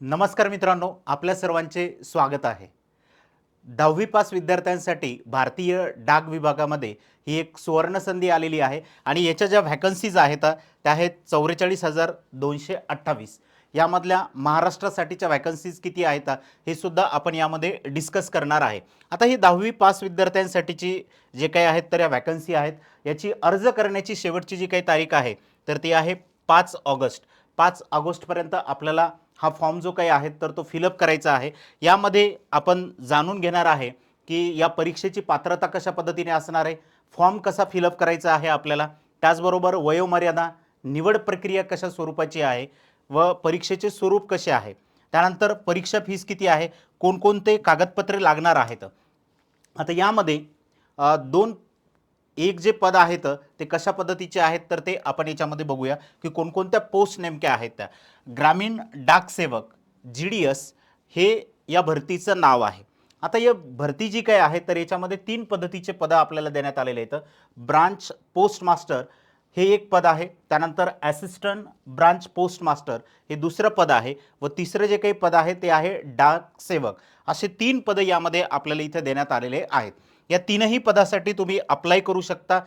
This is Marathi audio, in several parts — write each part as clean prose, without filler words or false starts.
नमस्कार मित्रांनो, आपल्या सर्वांचे स्वागत आहे. 10वी पास विद्यार्थ्यांसाठी भारतीय डाक विभागामध्ये ही एक सुवर्ण संधी आलेली आहे आणि याच्या ज्या व्हॅकन्सीज आहेत त्या आहेत 44,228. यामधल्या महाराष्ट्रासाठीच्या व्हॅकन्सीज किती आहेत हे सुद्धा आपण यामध्ये डिस्कस करणार आहे. आता ही 10वी पास विद्यार्थ्यांसाठीची जे काही आहेत तर या व्हॅकन्सी आहेत, याची अर्ज करण्याची शेवटची जी काही तारीख आहे तर ती आहे 5 ऑगस्ट. 5 ऑगस्टपर्यंत आपल्याला हा फॉर्म जो काही आहे तर तो फिलअप करायचा आहे. यामध्ये आपण जाणून घेणार आहे की या परीक्षेची पात्रता कशा पद्धतीने असणार आहे, फॉर्म कसा फिलअप करायचा आहे आपल्याला, त्याचबरोबर वयोमर्यादा, निवड प्रक्रिया कशा स्वरूपाची आहे व परीक्षेचे स्वरूप कसे आहे, त्यानंतर परीक्षा फीस किती आहे, कोणकोणते कागदपत्रे लागणार आहेत. आता यामध्ये दोन एक जे पद आहेत ते कशा पद्धतीचे आहेत तर ते आपण याच्यामध्ये बघूया की कोणकोणत्या पोस्ट नेमक्या आहेत. त्या ग्रामीण डाक सेवक GDS हे या भरतीचं नाव आहे. आता या भरती जी काय आहे तर याच्यामध्ये 3 पद्धतीचे पद आपल्याला देण्यात आलेले आहेत. ब्रांच पोस्ट मास्टर हे एक पद आहे, त्यानंतर असिस्टंट ब्रांच पोस्ट मास्टर हे दुसरं पद आहे व तिसरं जे काही पद आहे ते आहे डाक सेवक. असे 3 पद यामध्ये आपल्याला इथे देण्यात आलेले आहेत. या तीनही पदासाठी तुम्ही अप्लाय करू शकता.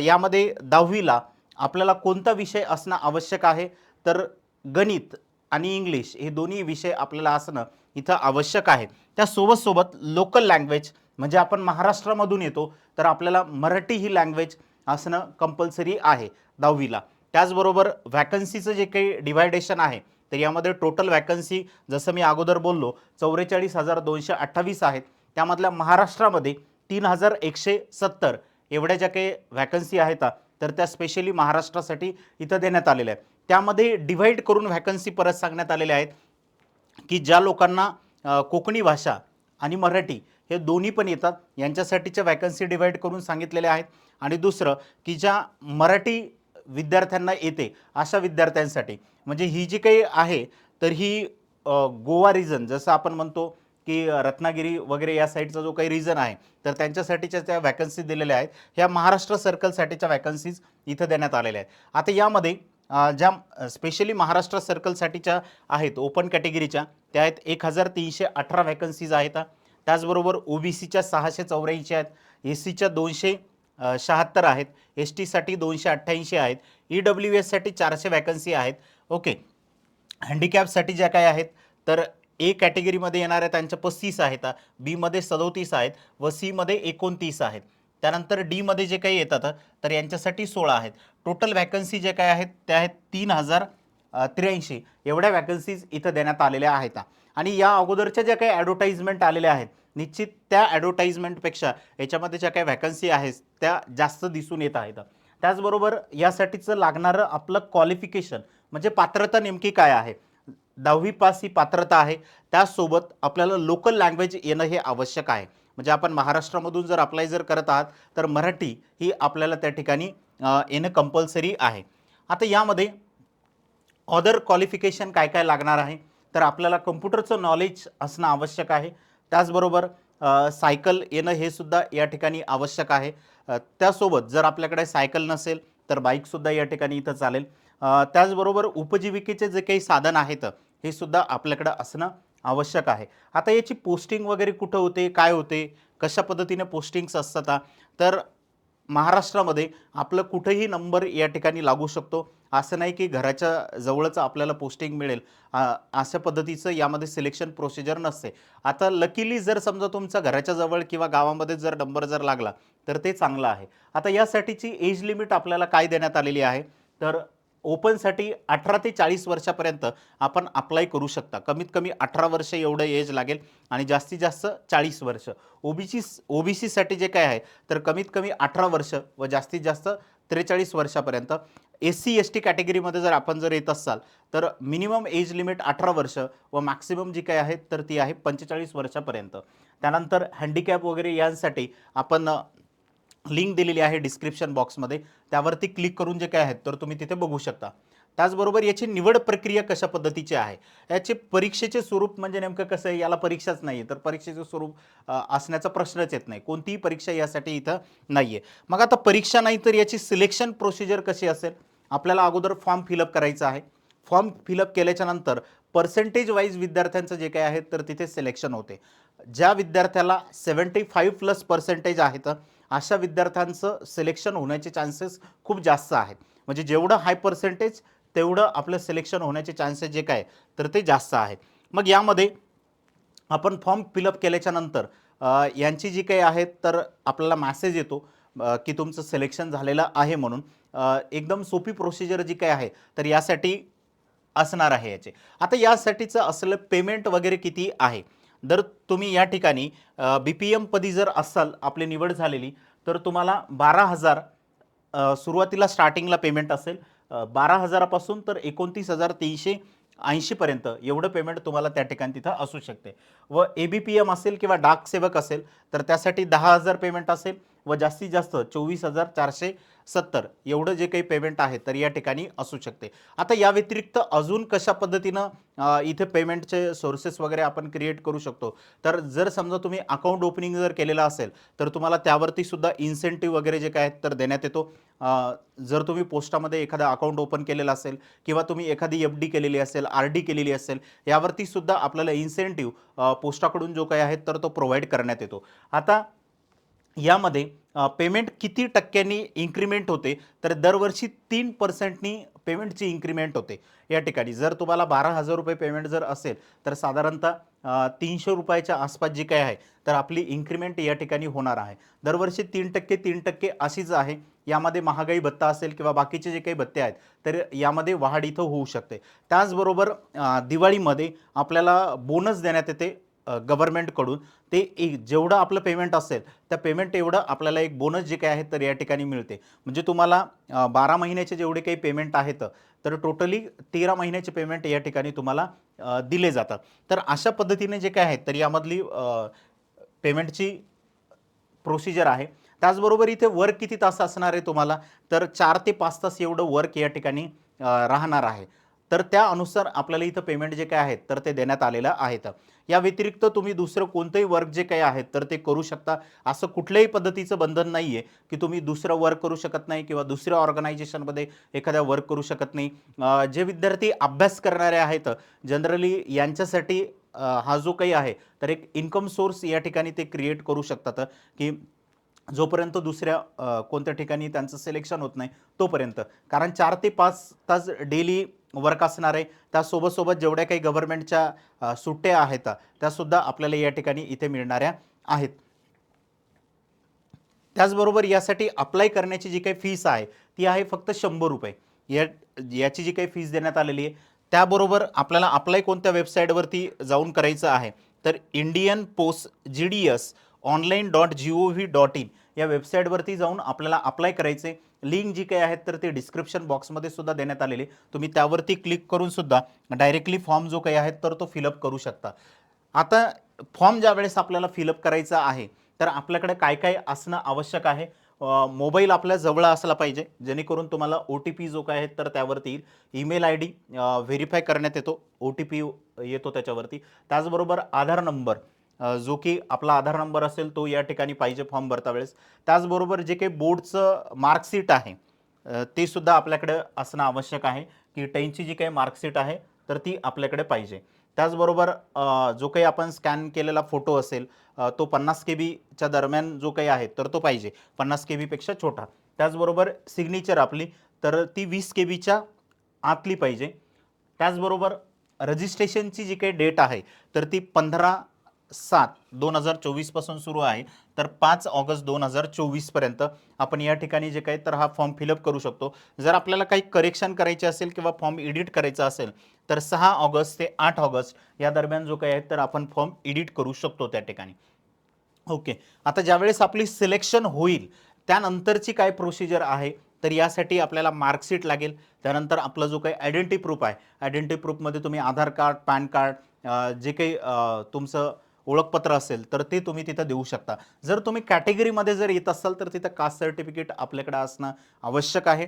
यामध्ये 10वीला आपल्याला कोणता विषय असणं आवश्यक आहे तर गणित आणि इंग्लिश हे दोन्ही विषय आपल्याला असणं इथं आवश्यक आहे. त्यासोबत लोकल लँग्वेज म्हणजे आपण महाराष्ट्रामधून येतो तर आपल्याला मराठी ही लँग्वेज असणं कंपल्सरी आहे 10वीला. त्याचबरोबर व्हॅकन्सीचं जे काही डिवायडेशन आहे तर यामध्ये टोटल व्हॅकन्सी जसं मी अगोदर बोललो 44,228 आहेत. त्यामधल्या महाराष्ट्रामध्ये 3,170 एवढ्या ज्या काही व्हॅकन्सी आहेत तर त्या स्पेशली महाराष्ट्रासाठी इथं देण्यात आलेल्या आहेत. त्यामध्ये डिव्हाइड करून व्हॅकन्सी परत सांगण्यात आलेल्या आहेत की ज्या लोकांना कोकणी भाषा आणि मराठी हे दोन्ही पण येतात यांच्यासाठीच्या व्हॅकन्सी डिव्हाइड करून सांगितलेल्या आहेत. आणि दुसरं की ज्या मराठी विद्यार्थ्यांना येते अशा विद्यार्थ्यांसाठी म्हणजे ही जी काही आहे तर ही गोवा रिजन जसं आपण म्हणतो की रत्नागिरी वगैरे या साईडचा जो काही रिजन आहे तर त्यांच्यासाठीच्या त्या व्हॅकन्सी दिलेल्या आहेत. ह्या महाराष्ट्र सर्कलसाठीच्या व्हॅकन्सीज इथं देण्यात आलेल्या आहेत. आता यामध्ये ज्या स्पेशली महाराष्ट्र सर्कलसाठीच्या आहेत ओपन कॅटेगरीच्या त्या आहेत 1,318 व्हॅकन्सीज आहेत. त्याचबरोबर OBCच्या 684 आहेत, SCच्या 276 आहेत, STसाठी 288 आहेत, EWSसाठी 400 व्हॅकन्सी आहेत. ओके, हँडिकॅपसाठी ज्या काय आहेत तर A कॅटेगरीमध्ये येणाऱ्या त्यांच्या 35 आहेत, Bमध्ये 37 आहेत व Cमध्ये 29 आहेत. त्यानंतर Dमध्ये जे काही येतात तर यांच्यासाठी 16 आहेत. टोटल व्हॅकन्सी जे काय आहेत त्या आहेत 3,083 एवढ्या व्हॅकन्सीज इथं देण्यात आलेल्या आहेत. आणि या अगोदरच्या ज्या काही ॲडव्हर्टाइजमेंट आलेल्या आहेत निश्चित त्या ॲडव्हर्टाइजमेंटपेक्षा याच्यामध्ये ज्या काही व्हॅकन्सी आहेत त्या जास्त दिसून येत आहेत. त्याचबरोबर यासाठीचं लागणारं आपलं क्वालिफिकेशन म्हणजे पात्रता नेमकी काय आहे, 10वी पास ही पात्रता आहे. त्यासोबत आपल्याला लोकल लँग्वेज येणं हे आवश्यक आहे. म्हणजे आपण महाराष्ट्रामधून जर अप्लाय जर करत आहात तर मराठी ही आपल्याला त्या ठिकाणी येणं कंपल्सरी आहे. आता यामध्ये अदर क्वालिफिकेशन काय काय लागणार आहे तर आपल्याला कम्प्युटरचं नॉलेज असणं आवश्यक आहे. त्याचबरोबर सायकल येणं हे सुद्धा या ठिकाणी आवश्यक आहे. त्यासोबत जर आपल्याकडे सायकल नसेल तर बाईकसुद्धा या ठिकाणी इथं चालेल. त्याचबरोबर उपजीविकेचे जे काही साधन आहेत हे सुद्धा आपल्याकडं असणं आवश्यक आहे. आता याची पोस्टिंग वगैरे कुठं होते, काय होते, कशा पद्धतीने पोस्टिंग्स असतात तर महाराष्ट्रामध्ये आपलं कुठेही नंबर या ठिकाणी लागू शकतो. असं नाही की घराच्या जवळच आपल्याला पोस्टिंग मिळेल अशा पद्धतीचं यामध्ये सिलेक्शन प्रोसिजर नसते. आता लकीली जर समजा तुमचा घराच्या जवळ किंवा गावामध्ये जर नंबर जर लागला तर ते चांगलं आहे. आता यासाठीची एज लिमिट आपल्याला काय देण्यात आलेली आहे तर ओपनसाठी 18 ते 40 वर्षापर्यंत आपण अप्लाय करू शकता. कमीत कमी 18 वर्ष एवढं एज लागेल आणि जास्तीत जास्त 40 वर्ष. OBCसाठी जे काय आहे तर कमीत कमी 18 वर्ष व जास्तीत जास्त 43 वर्षापर्यंत. SC ST कॅटेगरीमध्ये जर आपण जर येत असाल तर मिनिमम एज लिमिट 18 वर्ष व मॅक्सिमम जी काय आहे तर ती आहे 45 वर्षापर्यंत. त्यानंतर हँडिकॅप वगैरे यांसाठी आपण लिंक दिलेली आहे डिस्क्रिप्शन बॉक्समध्ये, त्यावरती क्लिक करून जे काय आहेत तर तुम्ही तिथे बघू शकता. त्याचबरोबर याची निवड प्रक्रिया कशा पद्धतीची आहे, याचे परीक्षेचे स्वरूप म्हणजे नेमकं कसं आहे, याला परीक्षाच नाही आहे तर परीक्षेचं स्वरूप असण्याचा प्रश्नच येत नाही. कोणतीही परीक्षा यासाठी इथं नाही आहे. मग आता परीक्षा नाही तर याची सिलेक्शन प्रोसिजर कशी असेल, आपल्याला अगोदर फॉर्म फिलअप करायचा आहे. फॉर्म फिलअप केल्याच्या नंतर पर्सेंटेज वाईज विद्यार्थ्यांचं जे काही आहे तर तिथे सिलेक्शन होते. ज्या विद्यार्थ्याला 75+ पर्सेंटेज आहेत अशा विद्यार्थ्यांचं सिलेक्शन होण्याचे चान्सेस खूप जास्त आहेत. म्हणजे जेवढं हाय पर्सेंटेज तेवढं आपलं सिलेक्शन होण्याचे चान्सेस जे काय तर ते जास्त आहेत. मग यामध्ये आपण फॉर्म फिलअप केल्याच्या नंतर यांची जी काही आहेत तर आपल्याला मेसेज येतो की तुमचं सिलेक्शन झालेलं आहे म्हणून. एकदम सोपी प्रोसिजर जी काही आहे तर यासाठी असणार आहे याचे. आता यासाठीचं असलं पेमेंट वगैरे किती आहे? जर तुम्ही या ठिकाणी BPM पदी जर असाल आपली निवड झालेली तर तुम्हाला 12,000 सुरुवातीला स्टार्टिंगला पेमेंट असेल. 12,000 पासून तर 29,380 पर्यंत एवढं पेमेंट तुम्हाला त्या ठिकाणी तिथं असू शकते. व ABPM असेल किंवा डाक सेवक असेल तर त्यासाठी 10,000 पेमेंट असेल व जास्तीत जास्त 24,470 एवढं जे काही पेमेंट आहे तर या ठिकाणी असू शकते. आता या व्यतिरिक्त अजून कशा पद्धतीनं इथे पेमेंटचे सोर्सेस वगैरे आपण क्रिएट करू शकतो, तर जर समजा तुम्ही अकाउंट ओपनिंग जर केलेलं असेल तर तुम्हाला त्यावरती सुद्धा इन्सेंटिव्ह वगैरे जे काय आहेत तर देण्यात येतो. जर तुम्ही पोस्टामध्ये एखादा अकाउंट ओपन केलेलं असेल किंवा तुम्ही एखादी FD केलेली असेल, RD केलेली असेल, यावरती सुद्धा आपल्याला इन्सेंटिव्ह पोस्टाकडून जो काही आहे तर तो प्रोव्हाइड करण्यात येतो. आता यामध्ये पेमेंट किती टक्क्यांनी इन्क्रिमेंट होते तर दरवर्षी 3%नी पेमेंटची इन्क्रिमेंट होते. या ठिकाणी जर तुम्हाला 12,000 रुपये पेमेंट जर असेल तर साधारणतः 300 रुपयाच्या आसपास जी काही आहे तर आपली इन्क्रिमेंट या ठिकाणी होणार आहे. दरवर्षी 3% 3% अशीच आहे. यामध्ये महागाई भत्ता असेल किंवा बाकीचे जे काही भत्ते आहेत तर यामध्ये वाढ इथं होऊ शकते. त्याचबरोबर दिवाळीमध्ये आपल्याला बोनस देण्यात येते गव्हर्नमेंटकडून. ते जेवढं आपलं पेमेंट असेल त्या पेमेंट एवढं आपल्याला एक बोनस जे काही आहे तर या ठिकाणी मिळते. म्हणजे तुम्हाला 12 महिन्याचे जेवढे काही पेमेंट आहेत तर टोटली 13 महिन्याचे पेमेंट या ठिकाणी तुम्हाला दिले जातात. तर अशा पद्धतीने जे काय आहे तर यामधली पेमेंटची प्रोसिजर आहे. त्याचबरोबर इथे वर्क किती तास असणार आहे तुम्हाला तर 4 ते 5 तास एवढं वर्क या ठिकाणी राहणार आहे. तर त्यानुसार आपल्याला इथं पेमेंट जे काय आहेत तर ते देण्यात आलेलं आहेत. या व्यतिरिक्त तुम्ही दुसरं कोणतंही वर्क जे काही आहेत तर ते करू शकता. असं कुठल्याही पद्धतीचं बंधन नाही आहे की तुम्ही दुसरं वर्क करू शकत नाही किंवा दुसऱ्या ऑर्गनायझेशनमध्ये एखाद्या वर्क करू शकत नाही. जे विद्यार्थी अभ्यास करणारे आहेत जनरली यांच्यासाठी हा जो काही आहे तर एक इन्कम सोर्स या ठिकाणी ते क्रिएट करू शकतात की जोपर्यंत दुसऱ्या कोणत्या ठिकाणी त्यांचं सिलेक्शन होत नाही तोपर्यंत. कारण 4 ते 5 तास डेली वर्क असणार आहे. त्यासोबत जेवढ्या काही गव्हर्नमेंटच्या सुट्ट्या आहेत त्यासुद्धा आपल्याला या ठिकाणी इथे मिळणाऱ्या आहेत. त्याचबरोबर यासाठी अप्लाय करण्याची जी काही फीस आहे ती आहे फक्त 100 रुपये. याची जी काही फीस देण्यात आलेली आहे. त्याबरोबर आपल्याला अप्लाय कोणत्या वेबसाईटवरती जाऊन करायचं आहे तर इंडियन पोस्ट GDS online.gov.in या वेबसाईटवरती जाऊन आपल्याला अप्लाय करायचे. लिंक जी काही आहेत तर ते डिस्क्रिप्शन बॉक्समध्ये सुद्धा देण्यात आलेली. तुम्ही त्यावरती क्लिक करून सुद्धा डायरेक्टली फॉर्म जो काही आहे तर तो फिलअप करू शकता. आता फॉर्म ज्यावेळेस आपल्याला फिलअप करायचा आहे तर आपल्याकडे काय काय असणं आवश्यक आहे. मोबाईल आपल्या जवळ असला पाहिजे जेणेकरून तुम्हाला OTP जो काय आहे तर त्यावरती येईल. ईमेल ID व्हेरीफाय करण्यात येतो, OTP येतो त्याच्यावरती. त्याचबरोबर आधार नंबर जो की आपला आधार नंबर असेल तो या ठिकाणी पाहिजे फॉर्म भरता वेळेस. त्याचबरोबर जे काही बोर्डचं मार्कशीट आहे ते सुद्धा आपल्याकडे असणं आवश्यक आहे की 10ची जी काही मार्कशीट आहे तर ती आपल्याकडे पाहिजे. त्याचबरोबर जो काही आपण स्कॅन केलेला फोटो असेल तो 50 KB दरम्यान जो काही आहे तर तो पाहिजे, 50 KB पेक्षा छोटा. त्याचबरोबर सिग्नेचर आपली तर ती 20 KB आतली पाहिजे. त्याचबरोबर रजिस्ट्रेशनची जी काही डेट आहे तर ती 15/7/2024 पासून सुरू आहे तर 5 ऑगस्ट 2024 पर्यंत आपण या ठिकाणी जे काही तर हा फॉर्म फिलअप करू शकतो. जर आपल्याला काही करेक्शन करायचे असेल किंवा फॉर्म एडिट करायचा असेल तर 6 ऑगस्ट ते 8 ऑगस्ट या दरम्यान जो काही आहे तर आपण फॉर्म एडिट करू शकतो त्या ठिकाणी. ओके. आता ज्यावेळेस आपली सिलेक्शन होईल त्यानंतरची काय प्रोसिजर आहे तर यासाठी आपल्याला मार्कशीट लागेल. त्यानंतर आपला जो काही आयडेंटिटी प्रूफ आहे, आयडेंटिटी प्रूफमध्ये तुम्ही आधार कार्ड, पॅन कार्ड जे काही तुमचं ओळखपत्र असेल तर ते तुम्ही तिथं देऊ शकता. जर तुम्ही कॅटेगरीमध्ये जर येत असाल तर तिथं कास्ट सर्टिफिकेट आपल्याकडे असणं आवश्यक आहे.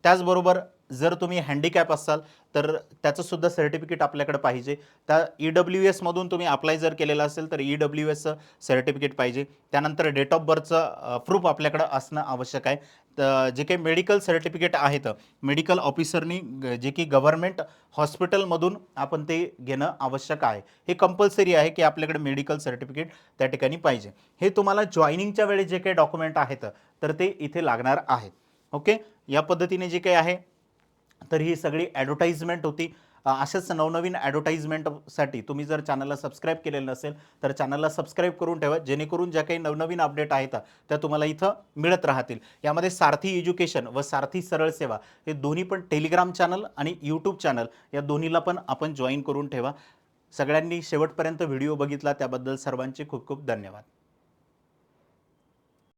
त्याचबरोबर जर तुम्ही हँडिकॅप असाल तर त्याचं सुद्धा सर्टिफिकेट आपल्याकडे पाहिजे. त्या EWS मधून तुम्ही अप्लाय जर केलेलं असेल तर EWSचं सर्टिफिकेट पाहिजे. त्यानंतर डेट ऑफ बर्थचं प्रूफ आपल्याकडे असणं आवश्यक आहे. तर जे काही मेडिकल सर्टिफिकेट आहेत मेडिकल ऑफिसरनी जे की गव्हर्नमेंट हॉस्पिटलमधून आपण ते घेणं आवश्यक आहे. हे कंपल्सरी आहे की आपल्याकडे मेडिकल सर्टिफिकेट त्या ठिकाणी पाहिजे. हे तुम्हाला जॉईनिंगच्या वेळी जे काही डॉक्युमेंट आहेत तर ते इथे लागणार आहेत. ओके, या पद्धतीने जे काही आहे तर ही सगळी ॲडव्हर्टाइजमेंट होती. अशाच नवनवीन ॲडव्हर्टाइजमेंटसाठी तुम्ही जर चॅनलला सबस्क्राईब केलेलं नसेल तर चॅनलला सबस्क्राईब करून ठेवा, जेणेकरून ज्या काही नवनवीन अपडेट आहेत त्या तुम्हाला इथं मिळत राहतील. यामध्ये सारथी एज्युकेशन व सारथी सरळ सेवा हे दोन्ही पण टेलिग्राम चॅनल आणि यूट्यूब चॅनल या दोन्हीला पण आपण जॉईन करून ठेवा. सगळ्यांनी शेवटपर्यंत व्हिडिओ बघितला त्याबद्दल सर्वांचे खूप खूप धन्यवाद.